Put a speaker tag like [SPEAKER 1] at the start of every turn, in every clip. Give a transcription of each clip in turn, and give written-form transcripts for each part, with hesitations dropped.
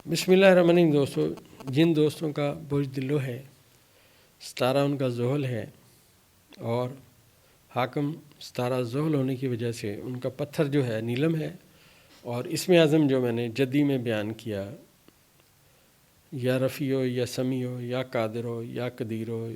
[SPEAKER 1] بسم اللہ الرحمن الرحیم دوستو، جن دوستوں کا برج دلو ہے، ستارہ ان کا زحل ہے اور حاکم ستارہ زحل ہونے کی وجہ سے ان کا پتھر جو ہے نیلم ہے، اور اسم اعظم جو میں نے جدی میں بیان کیا، یا رفیع ہو یا سمیع ہو یا قادر ہو یا قدیر ہو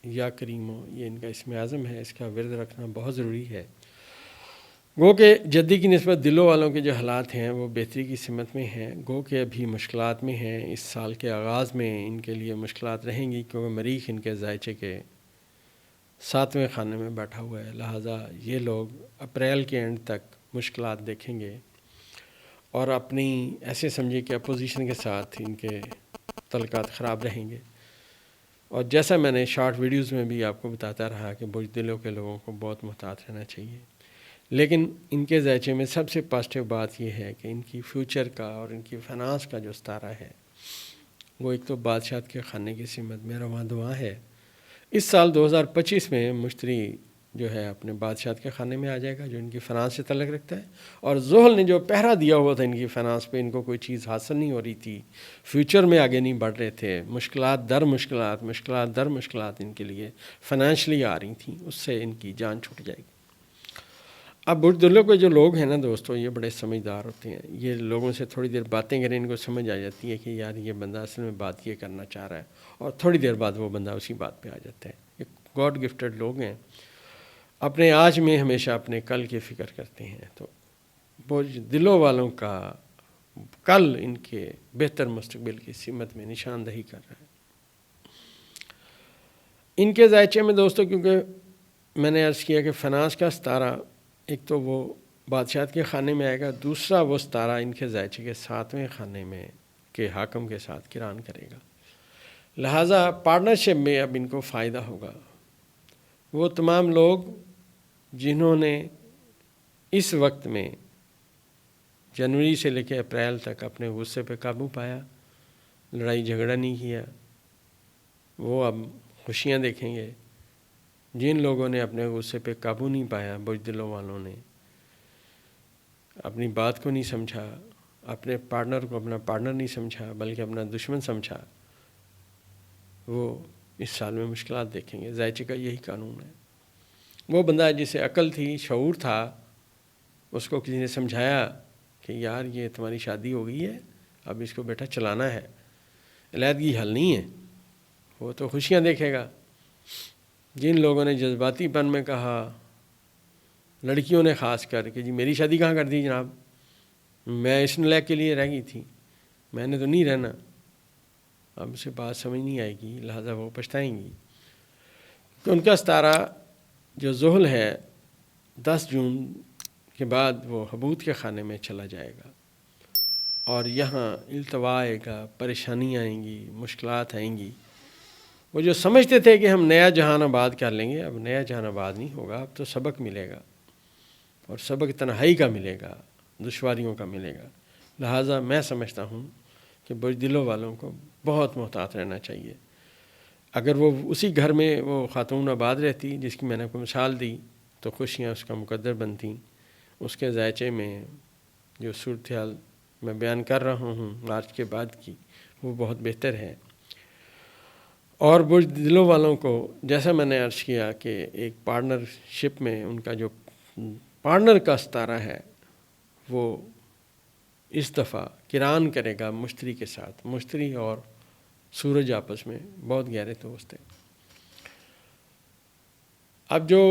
[SPEAKER 1] یا کریم ہو، یہ ان کا اسم اعظم ہے۔ اس کا ورد رکھنا بہت ضروری ہے۔ گو کہ جدی کی نسبت دلوں والوں کے جو حالات ہیں وہ بہتری کی سمت میں ہیں، گو کہ ابھی مشکلات میں ہیں۔ اس سال کے آغاز میں ان کے لیے مشکلات رہیں گی، کیونکہ مریخ ان کے ذائچے کے 7ویں خانے میں بیٹھا ہوا ہے، لہٰذا یہ لوگ اپریل کے اینڈ تک مشکلات دیکھیں گے، اور اپنی ایسے سمجھے کہ اپوزیشن کے ساتھ ان کے تعلقات خراب رہیں گے۔ اور جیسا میں نے شارٹ ویڈیوز میں بھی آپ کو بتاتا رہا کہ برج دلوں کے لوگوں کو بہت محتاط رہنا چاہیے، لیکن ان کے ذائچے میں سب سے پازیٹیو بات یہ ہے کہ ان کی فیوچر کا اور ان کی فنانس کا جو ستارہ ہے وہ ایک تو بادشاہت کے خانے کی سمت میں رواں دواں ہے۔ اس سال 2025 میں مشتری جو ہے اپنے بادشاہت کے خانے میں آ جائے گا، جو ان کی فنانس سے تعلق رکھتا ہے، اور زحل نے جو پہرا دیا ہوا تھا ان کی فنانس پہ، ان کو کوئی چیز حاصل نہیں ہو رہی تھی، فیوچر میں آگے نہیں بڑھ رہے تھے، مشکلات در مشکلات ان کے لیے فائنینشلی آ رہی تھیں، اس سے ان کی جان چھوٹ جائے گی۔ اب برج دلوں کے جو لوگ ہیں نا دوستو، یہ بڑے سمجھدار ہوتے ہیں، یہ لوگوں سے تھوڑی دیر باتیں کریں ان کو سمجھ آ جاتی ہے کہ یار یہ بندہ اصل میں بات یہ کرنا چاہ رہا ہے، اور تھوڑی دیر بعد وہ بندہ اسی بات پہ آ جاتا ہے۔ یہ گاڈ گفٹڈ لوگ ہیں، اپنے آج میں ہمیشہ اپنے کل کی فکر کرتے ہیں۔ تو برج دلوں والوں کا کل ان کے بہتر مستقبل کی سمت میں نشاندہی کر رہا ہے۔ ان کے ذائچے میں دوستو، کیونکہ میں نے عرض کیا کہ فنانس کا ستارہ ایک تو وہ بادشاہت کے خانے میں آئے گا، دوسرا وہ ستارہ ان کے ذائچے کے 7ویں خانے میں کے حاکم کے ساتھ کران کرے گا، لہٰذا پارٹنرشپ میں اب ان کو فائدہ ہوگا۔ وہ تمام لوگ جنہوں نے اس وقت میں جنوری سے لے کے اپریل تک اپنے غصے پہ قابو پایا، لڑائی جھگڑا نہیں کیا، وہ اب خوشیاں دیکھیں گے۔ جن لوگوں نے اپنے غصے پہ قابو نہیں پایا، برج دلوں والوں نے اپنی بات کو نہیں سمجھا، اپنے پارٹنر کو اپنا پارٹنر نہیں سمجھا بلکہ اپنا دشمن سمجھا، وہ اس سال میں مشکلات دیکھیں گے۔ ذائچے کا یہی قانون ہے۔ وہ بندہ جسے عقل تھی، شعور تھا، اس کو کسی نے سمجھایا کہ یار یہ تمہاری شادی ہو گئی ہے، اب اس کو بیٹا چلانا ہے، علیحدگی حل نہیں ہے، وہ تو خوشیاں دیکھے گا۔ جن لوگوں نے جذباتی پن میں کہا، لڑکیوں نے خاص کر کہ جی میری شادی کہاں کر دی جناب، میں اس نلائق کے لیے رہ گئی تھی، میں نے تو نہیں رہنا، اب اسے بات سمجھ نہیں آئے گی، لہٰذا وہ پچھتائیں گی۔ تو ان کا ستارہ جو زحل ہے 10 جون کے بعد وہ حبوط کے خانے میں چلا جائے گا، اور یہاں التوا آئے گا، پریشانیاں آئیں گی، مشکلات آئیں گی۔ وہ جو سمجھتے تھے کہ ہم نیا جہان آباد کر لیں گے، اب نیا جہان آباد نہیں ہوگا، اب تو سبق ملے گا، اور سبق تنہائی کا ملے گا، دشواریوں کا ملے گا۔ لہٰذا میں سمجھتا ہوں کہ برج دلوں والوں کو بہت محتاط رہنا چاہیے۔ اگر وہ اسی گھر میں وہ خاتون آباد رہتی جس کی میں نے آپ کو مثال دی، تو خوشیاں اس کا مقدر بنتیں۔ اس کے ذائچے میں جو صورتحال میں بیان کر رہا ہوں مارچ کے بعد کی، وہ بہت بہتر ہے۔ اور برج دلوں والوں کو جیسا میں نے عرض کیا کہ ایک پارٹنرشپ میں ان کا جو پارٹنر کا ستارہ ہے وہ اس دفعہ کران کرے گا مشتری کے ساتھ۔ مشتری اور سورج آپس میں بہت گہرے دوست ہیں۔ اب جو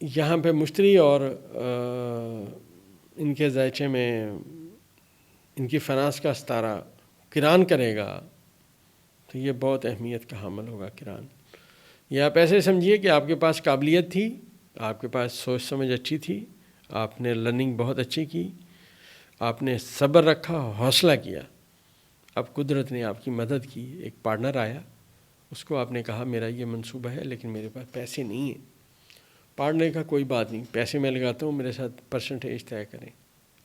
[SPEAKER 1] یہاں پہ مشتری اور ان کے ذائچے میں ان کی فنانس کا ستارہ کران کرے گا، تو یہ بہت اہمیت کا حامل ہوگا کران۔ یہ آپ ایسے سمجھیے کہ آپ کے پاس قابلیت تھی، آپ کے پاس سوچ سمجھ اچھی تھی، آپ نے لرننگ بہت اچھی کی، آپ نے صبر رکھا، حوصلہ کیا، اب قدرت نے آپ کی مدد کی، ایک پارٹنر آیا، اس کو آپ نے کہا میرا یہ منصوبہ ہے لیکن میرے پاس پیسے نہیں ہیں۔ پارٹنر کا کوئی بات نہیں، پیسے میں لگاتا ہوں، میرے ساتھ پرسنٹیج طے کریں۔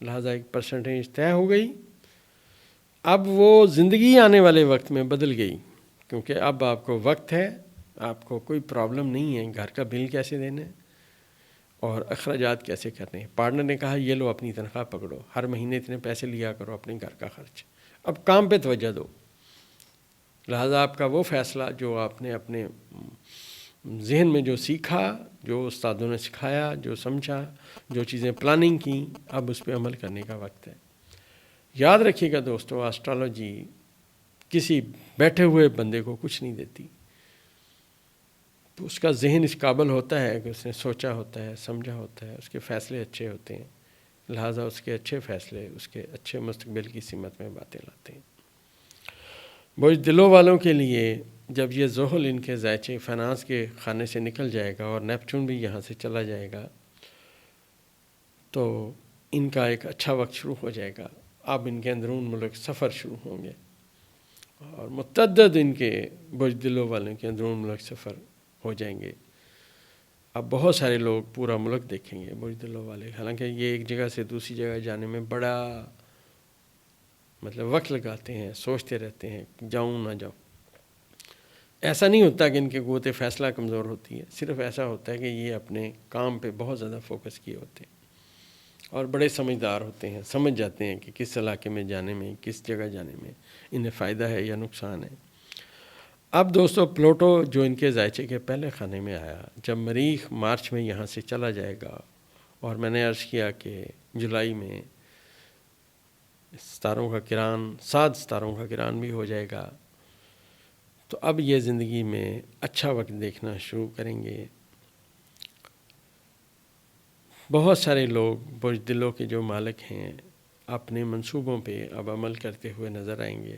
[SPEAKER 1] لہٰذا ایک پرسنٹیج طے ہو گئی۔ اب وہ زندگی آنے والے وقت میں بدل گئی، کیونکہ اب آپ کو وقت ہے، آپ کو کوئی پرابلم نہیں ہے، گھر کا بل کیسے دینا ہے اور اخراجات کیسے کرنے ہیں۔ پارٹنر نے کہا یہ لو اپنی تنخواہ پکڑو، ہر مہینے اتنے پیسے لیا کرو اپنے گھر کا خرچ، اب کام پہ توجہ دو. لہٰذا آپ کا وہ فیصلہ جو آپ نے اپنے ذہن میں جو سیکھا، جو استادوں نے سکھایا، جو سمجھا، جو چیزیں پلاننگ کیں، اب اس پہ عمل کرنے کا وقت ہے. یاد رکھیے گا دوستو، اسٹرالوجی کسی بیٹھے ہوئے بندے کو کچھ نہیں دیتی. اس کا ذہن اس قابل ہوتا ہے کہ اس نے سوچا ہوتا ہے، سمجھا ہوتا ہے، اس کے فیصلے اچھے ہوتے ہیں. لہٰذا اس کے اچھے فیصلے اس کے اچھے مستقبل کی سمت میں باتیں لاتے ہیں. بوجھ دلوں والوں کے لیے جب یہ زحل ان کے ذائچے فائنانس کے خانے سے نکل جائے گا اور نیپچون بھی یہاں سے چلا جائے گا تو ان کا ایک اچھا وقت شروع ہو جائے گا. اب ان کے اندرون ملک سفر شروع ہوں گے اور متعدد ان کے بوجھ دلوں والوں کے اندرون ملک سفر ہو جائیں گے. اب بہت سارے لوگ پورا ملک دیکھیں گے بوجھ دلوں والے. حالانکہ یہ ایک جگہ سے دوسری جگہ جانے میں بڑا وقت لگاتے ہیں، سوچتے رہتے ہیں جاؤں نہ جاؤں. ایسا نہیں ہوتا کہ ان کے قوت فیصلہ کمزور ہوتی ہے، صرف ایسا ہوتا ہے کہ یہ اپنے کام پہ بہت زیادہ فوکس کیے ہوتے ہیں اور بڑے سمجھدار ہوتے ہیں، سمجھ جاتے ہیں کہ کس علاقے میں جانے میں، کس جگہ جانے میں انہیں فائدہ ہے یا نقصان ہے. اب دوستو پلوٹو جو ان کے ذائچے کے پہلے خانے میں آیا، جب مریخ مارچ میں یہاں سے چلا جائے گا اور میں نے عرض کیا کہ جولائی میں ستاروں کا کران 7 ستاروں کا کران بھی ہو جائے گا، تو اب یہ زندگی میں اچھا وقت دیکھنا شروع کریں گے. بہت سارے لوگ بوجھ دلوں کے جو مالک ہیں اپنے منصوبوں پہ اب عمل کرتے ہوئے نظر آئیں گے.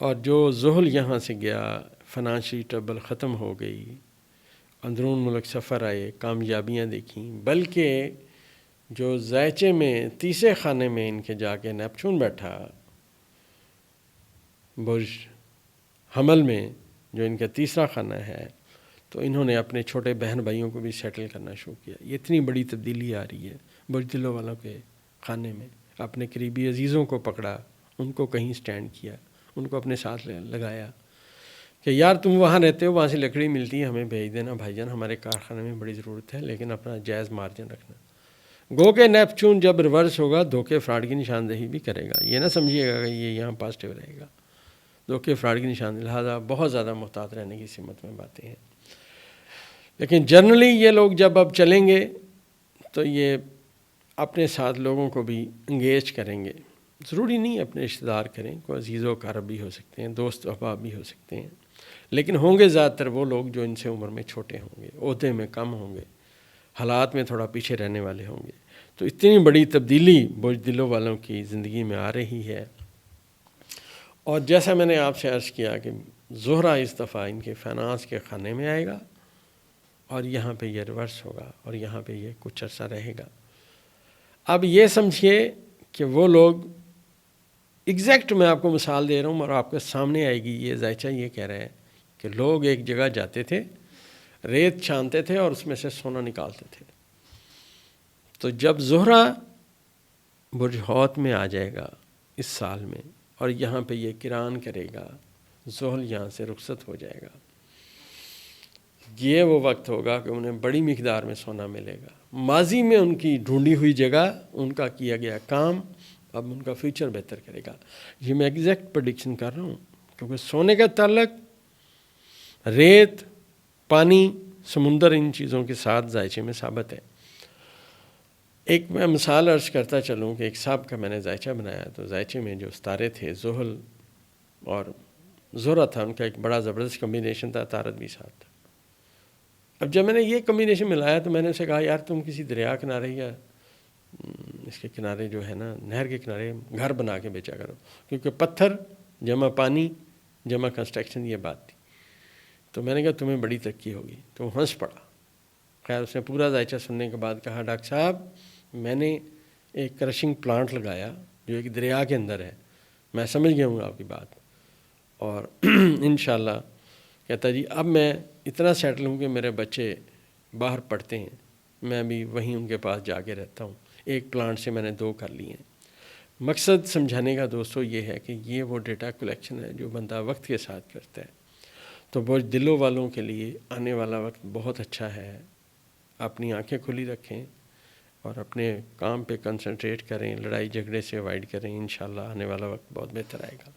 [SPEAKER 1] اور جو زحل یہاں سے گیا، فنانشلی ٹربل ختم ہو گئی، اندرون ملک سفر آئے، کامیابیاں دیکھیں، بلکہ جو ذائچے میں تیسرے خانے میں ان کے جا کے نیپچون بیٹھا، برج حمل میں جو ان کا تیسرا خانہ ہے، تو انہوں نے اپنے چھوٹے بہن بھائیوں کو بھی سیٹل کرنا شروع کیا. یہ اتنی بڑی تبدیلی آ رہی ہے برج دلوں والوں کے خانے میں. اپنے قریبی عزیزوں کو پکڑا، ان کو کہیں سٹینڈ کیا، ان کو اپنے ساتھ لگایا کہ یار تم وہاں رہتے ہو، وہاں سے لکڑی ملتی ہے، ہمیں بھیج دینا بھائی جان، ہمارے کارخانے میں بڑی ضرورت ہے، لیکن اپنا جائز مارجن رکھنا. گو کہ نیپچون جب ریورس ہوگا دھوکے فراڈ کی نشاندہی بھی کرے گا. یہ نہ سمجھیے گا کہ یہ یہاں پازیٹیو رہے گا، دھوکے فراڈ کی نشاندہی. لہٰذا بہت زیادہ محتاط رہنے کی سمت میں باتیں ہیں. لیکن جنرلی یہ لوگ جب اب چلیں گے تو یہ اپنے ساتھ لوگوں کو بھی انگیج کریں گے. ضروری نہیں اپنے رشتہ دار کریں، کوئی عزیز و اقارب بھی ہو سکتے ہیں، دوست احباب بھی ہو سکتے ہیں، لیکن ہوں گے زیادہ تر وہ لوگ جو ان سے عمر میں چھوٹے ہوں گے، عہدے میں کم ہوں گے، حالات میں تھوڑا پیچھے رہنے والے ہوں گے. تو اتنی بڑی تبدیلی بوجھ دلوں والوں کی زندگی میں آ رہی ہے. اور جیسا میں نے آپ سے عرض کیا کہ زہرہ اس دفعہ ان کے فائنانس کے خانے میں آئے گا اور یہاں پہ یہ ریورس ہوگا اور یہاں پہ یہ کچھ عرصہ رہے گا. اب یہ سمجھیے کہ وہ لوگ ایگزیکٹ، میں آپ کو مثال دے رہا ہوں اور آپ کے سامنے آئے گی یہ ذائچہ یہ کہہ رہے ہیں کہ لوگ ایک جگہ جاتے تھے، ریت چھانتے تھے اور اس میں سے سونا نکالتے تھے. تو جب زہرہ برج حوت میں آ جائے گا اس سال میں اور یہاں پہ یہ کران کرے گا، زحل یہاں سے رخصت ہو جائے گا، یہ وہ وقت ہوگا کہ انہیں بڑی مقدار میں سونا ملے گا. ماضی میں ان کی ڈھونڈی ہوئی جگہ، ان کا کیا گیا کام اب ان کا فیوچر بہتر کرے گا. یہ میں ایگزیکٹ پریڈکشن کر رہا ہوں کیونکہ سونے کا تعلق ریت، پانی، سمندر، ان چیزوں کے ساتھ ذائچے میں ثابت ہے. ایک میں مثال عرض کرتا چلوں کہ ایک صاحب کا میں نے ذائچہ بنایا، تو ذائچے میں جو ستارے تھے زحل اور زہرہ تھا، ان کا ایک بڑا زبردست کمبینیشن تھا، عطارد بھی ساتھ تھا. اب جب میں نے یہ کمبینیشن ملایا تو میں نے اسے کہا یار تم کسی دریا کنارے یا اس کے کنارے جو ہے نا نہر کے کنارے گھر بنا کے بیچا کرو، کیونکہ پتھر جمع پانی جمع کنسٹرکشن یہ بات تھی. تو میں نے کہا تمہیں بڑی ترقی ہوگی. تو وہ ہنس پڑا. خیر اس نے پورا ذائچہ سننے کے بعد کہا ڈاکٹر صاحب میں نے ایک کرشنگ پلانٹ لگایا جو ایک دریا کے اندر ہے، میں سمجھ گیا ہوں آپ کی بات، اور انشاءاللہ کہتا جی اب میں اتنا سیٹل ہوں کہ میرے بچے باہر پڑھتے ہیں، میں بھی وہیں ان کے پاس جا کے رہتا ہوں. ایک پلانٹ سے میں نے 2 کر لیے ہیں. مقصد سمجھانے کا دوستو یہ ہے کہ یہ وہ ڈیٹا کلیکشن ہے جو بندہ وقت کے ساتھ کرتا ہے. تو بوجھ دلوں والوں کے لیے آنے والا وقت بہت اچھا ہے. اپنی آنکھیں کھلی رکھیں، اور اپنے کام پہ کنسنٹریٹ کریں، لڑائی جھگڑے سے اوائڈ کریں، انشاءاللہ آنے والا وقت بہت بہتر آئے گا۔